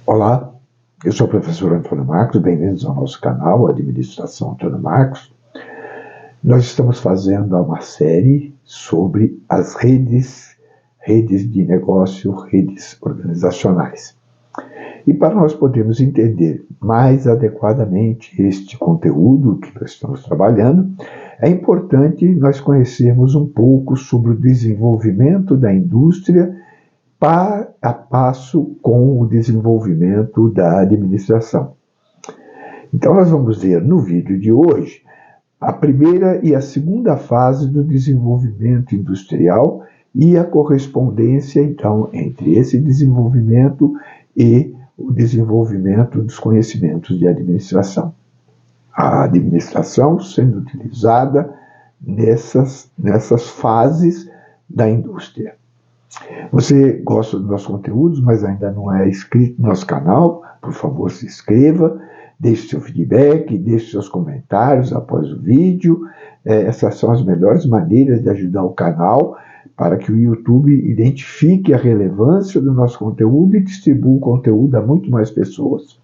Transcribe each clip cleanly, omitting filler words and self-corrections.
Olá, eu sou o professor Antônio Marcos, bem-vindos ao nosso canal Administração Antônio Marcos. Nós estamos fazendo uma série sobre as redes de negócio, redes organizacionais. E para nós podermos entender mais adequadamente este conteúdo que nós estamos trabalhando, é importante nós conhecermos um pouco sobre o desenvolvimento da indústria par a passo com o desenvolvimento da administração. Então, nós vamos ver no vídeo de hoje a primeira e a segunda fase do desenvolvimento industrial e a correspondência, então, entre esse desenvolvimento e o desenvolvimento dos conhecimentos de administração. A administração sendo utilizada nessas fases da indústria. Você gosta dos nossos conteúdos, mas ainda não é inscrito no nosso canal? Por favor, se inscreva, deixe seu feedback, deixe seus comentários após o vídeo. Essas são as melhores maneiras de ajudar o canal para que o YouTube identifique a relevância do nosso conteúdo e distribua o conteúdo a muito mais pessoas.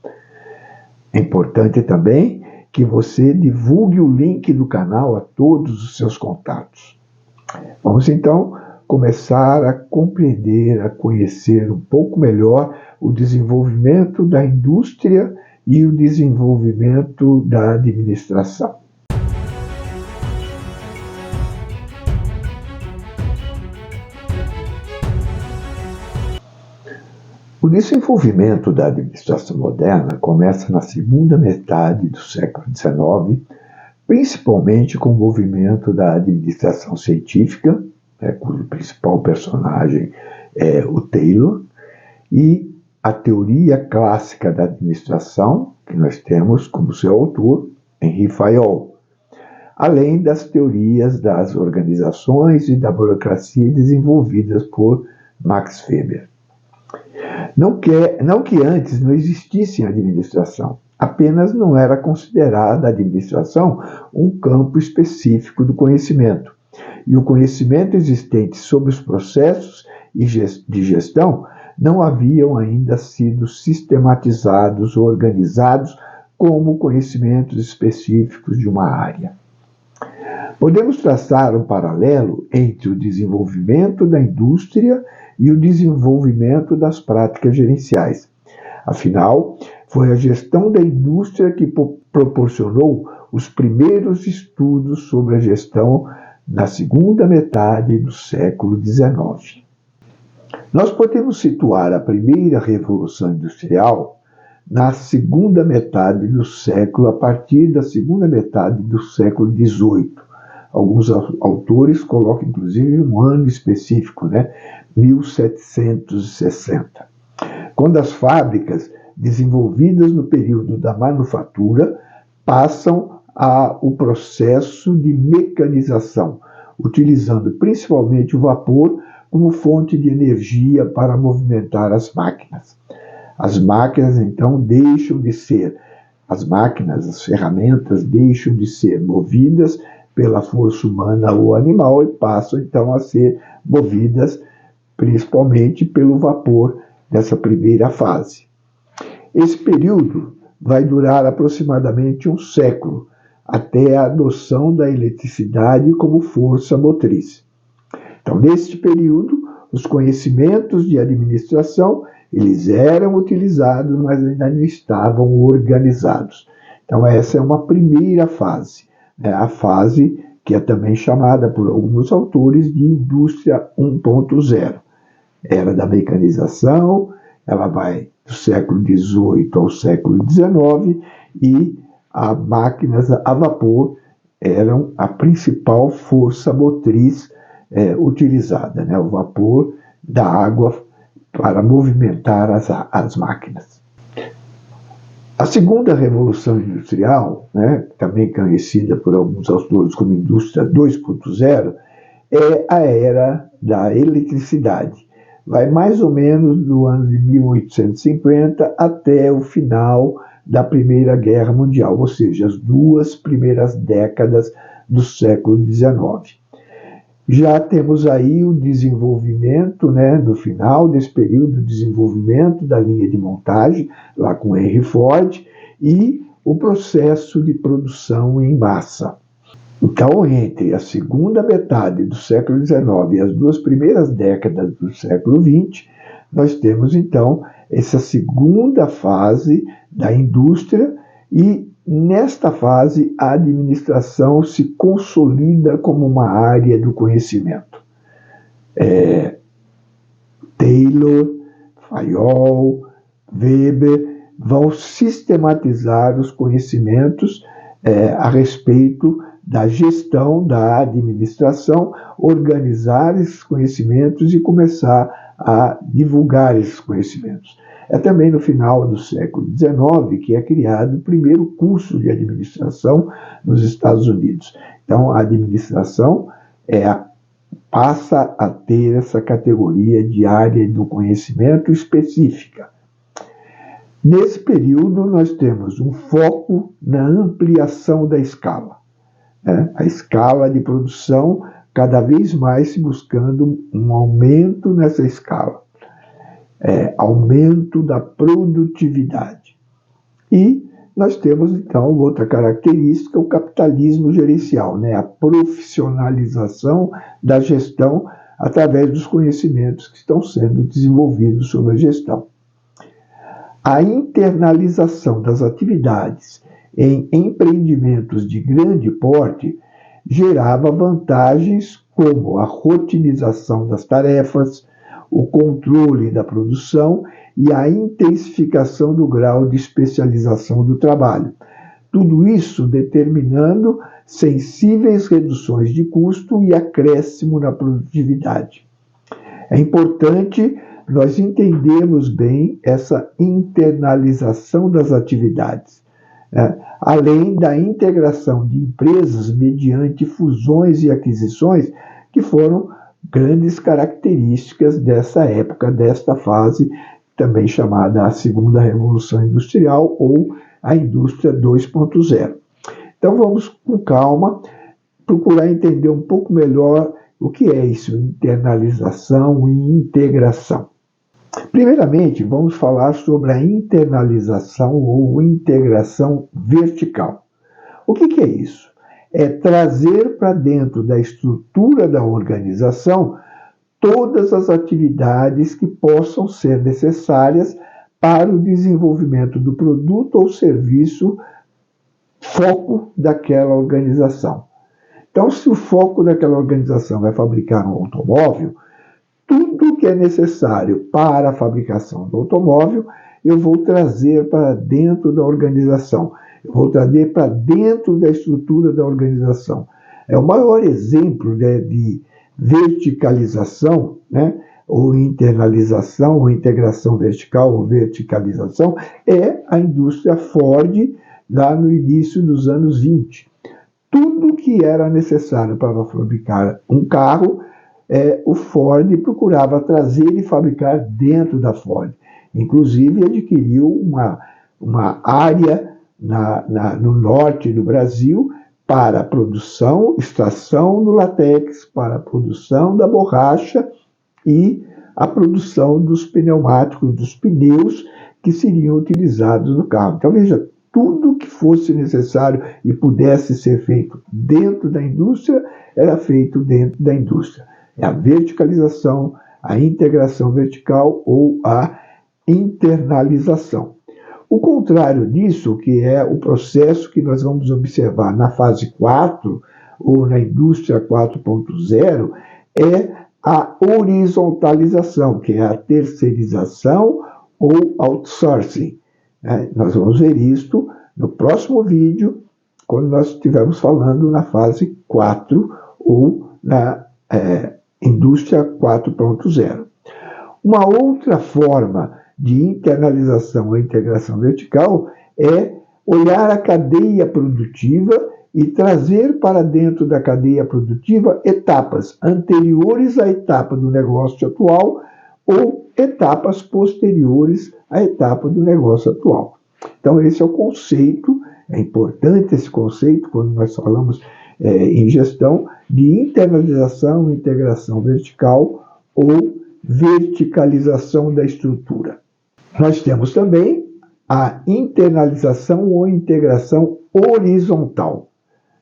É importante também que você divulgue o link do canal a todos os seus contatos. Vamos então começar a compreender, a conhecer um pouco melhor o desenvolvimento da indústria e o desenvolvimento da administração. O desenvolvimento da administração moderna começa na segunda metade do século XIX, principalmente com o movimento da administração científica, cujo principal personagem é o Taylor, e a teoria clássica da administração, que nós temos como seu autor, Henri Fayol, além das teorias das organizações e da burocracia desenvolvidas por Max Weber. Não que antes não existisse administração, apenas não era considerada a administração um campo específico do conhecimento. E o conhecimento existente sobre os processos de gestão não haviam ainda sido sistematizados ou organizados como conhecimentos específicos de uma área. Podemos traçar um paralelo entre o desenvolvimento da indústria e o desenvolvimento das práticas gerenciais. Afinal, foi a gestão da indústria que proporcionou os primeiros estudos sobre a gestão na segunda metade do século XIX. Nós podemos situar a primeira revolução industrial na segunda metade do século, a partir da segunda metade do século XVIII. Alguns autores colocam, inclusive, um ano específico, 1760. Quando as fábricas, desenvolvidas no período da manufatura, passam o processo de mecanização, utilizando principalmente o vapor como fonte de energia para movimentar as máquinas. As máquinas, então, as ferramentas deixam de ser movidas pela força humana ou animal e passam, então, a ser movidas principalmente pelo vapor dessa primeira fase. Esse período vai durar aproximadamente um século, até a adoção da eletricidade como força motriz. Então, neste período, os conhecimentos de administração, eles eram utilizados, mas ainda não estavam organizados. Então, essa é uma primeira fase, a fase que é também chamada por alguns autores de indústria 1.0. Era da mecanização, ela vai do século XVIII ao século XIX e as máquinas a vapor eram a principal força motriz utilizada, o vapor da água para movimentar as máquinas. A segunda revolução industrial, também conhecida por alguns autores como indústria 2.0, é a era da eletricidade. Vai mais ou menos do ano de 1850 até o final da Primeira Guerra Mundial, ou seja, as duas primeiras décadas do século XIX. Já temos aí o desenvolvimento, né, no final desse período, o desenvolvimento da linha de montagem, lá com Henry Ford, e o processo de produção em massa. Então, entre a segunda metade do século XIX e as 2 primeiras décadas do século XX, nós temos, então, essa segunda fase da indústria e, nesta fase, a administração se consolida como uma área do conhecimento. Taylor, Fayol, Weber vão sistematizar os conhecimentos a respeito da gestão, da administração, organizar esses conhecimentos e começar a divulgar esses conhecimentos. É também no final do século XIX que é criado o primeiro curso de administração nos Estados Unidos. Então, a administração passa a ter essa categoria de área do conhecimento específica. Nesse período, nós temos um foco na ampliação da escala. A escala de produção cada vez mais se buscando um aumento nessa escala, aumento da produtividade. E nós temos, então, outra característica, o capitalismo gerencial, a profissionalização da gestão através dos conhecimentos que estão sendo desenvolvidos sobre a gestão. A internalização das atividades em empreendimentos de grande porte gerava vantagens como a rotinização das tarefas, o controle da produção e a intensificação do grau de especialização do trabalho. Tudo isso determinando sensíveis reduções de custo e acréscimo na produtividade. É importante nós entendermos bem essa internalização das atividades, além da integração de empresas mediante fusões e aquisições, que foram grandes características dessa época, desta fase, também chamada a Segunda Revolução Industrial ou a Indústria 2.0. Então vamos com calma procurar entender um pouco melhor o que é isso, internalização e integração. Primeiramente, vamos falar sobre a internalização ou integração vertical. O que é isso? É trazer para dentro da estrutura da organização todas as atividades que possam ser necessárias para o desenvolvimento do produto ou serviço foco daquela organização. Então, se o foco daquela organização vai fabricar um automóvel, tudo que é necessário para a fabricação do automóvel, eu vou trazer para dentro da organização. Eu vou trazer para dentro da estrutura da organização. É o maior exemplo de verticalização, ou internalização, ou integração vertical, ou verticalização, é a indústria Ford, lá no início dos anos 20. Tudo que era necessário para fabricar um carro, o Ford procurava trazer e fabricar dentro da Ford. Inclusive, adquiriu uma área no norte do Brasil para a produção, extração do látex, para a produção da borracha e a produção dos pneumáticos, dos pneus que seriam utilizados no carro. Então, veja, tudo que fosse necessário e pudesse ser feito dentro da indústria, era feito dentro da indústria. É a verticalização, a integração vertical ou a internalização. O contrário disso, que é o processo que nós vamos observar na fase 4, ou na indústria 4.0, é a horizontalização, que é a terceirização ou outsourcing. Nós vamos ver isto no próximo vídeo, quando nós estivermos falando na fase 4 ou na indústria 4.0. Uma outra forma de internalização ou integração vertical é olhar a cadeia produtiva e trazer para dentro da cadeia produtiva etapas anteriores à etapa do negócio atual ou etapas posteriores à etapa do negócio atual. Então, esse é o conceito, é importante esse conceito quando nós falamos em gestão, de internalização, integração vertical ou verticalização da estrutura. Nós temos também a internalização ou integração horizontal.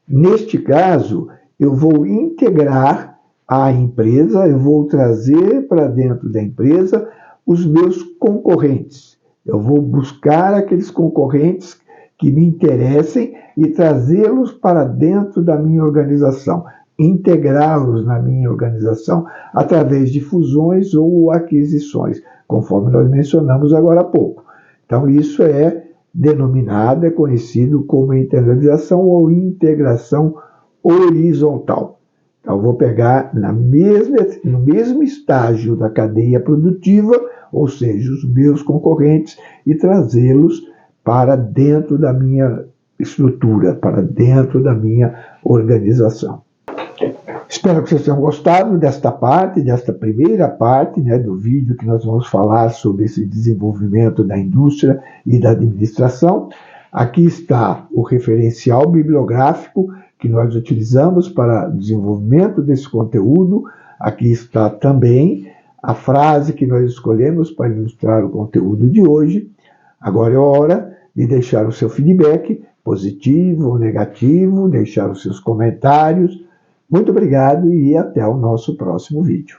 Neste caso, eu vou integrar a empresa, eu vou trazer para dentro da empresa os meus concorrentes. Eu vou buscar aqueles concorrentes que me interessem e trazê-los para dentro da minha organização, integrá-los na minha organização através de fusões ou aquisições, conforme nós mencionamos agora há pouco. Então, isso é denominado, é conhecido como internalização ou integração horizontal. Então, eu vou pegar no mesmo estágio da cadeia produtiva, ou seja, os meus concorrentes, e trazê-los para dentro da minha estrutura, para dentro da minha organização. Espero que vocês tenham gostado desta primeira parte, do vídeo que nós vamos falar sobre esse desenvolvimento da indústria e da administração. Aqui está o referencial bibliográfico que nós utilizamos para o desenvolvimento desse conteúdo. Aqui está também a frase que nós escolhemos para ilustrar o conteúdo de hoje. Agora é hora de deixar o seu feedback, positivo ou negativo, deixar os seus comentários. Muito obrigado e até o nosso próximo vídeo.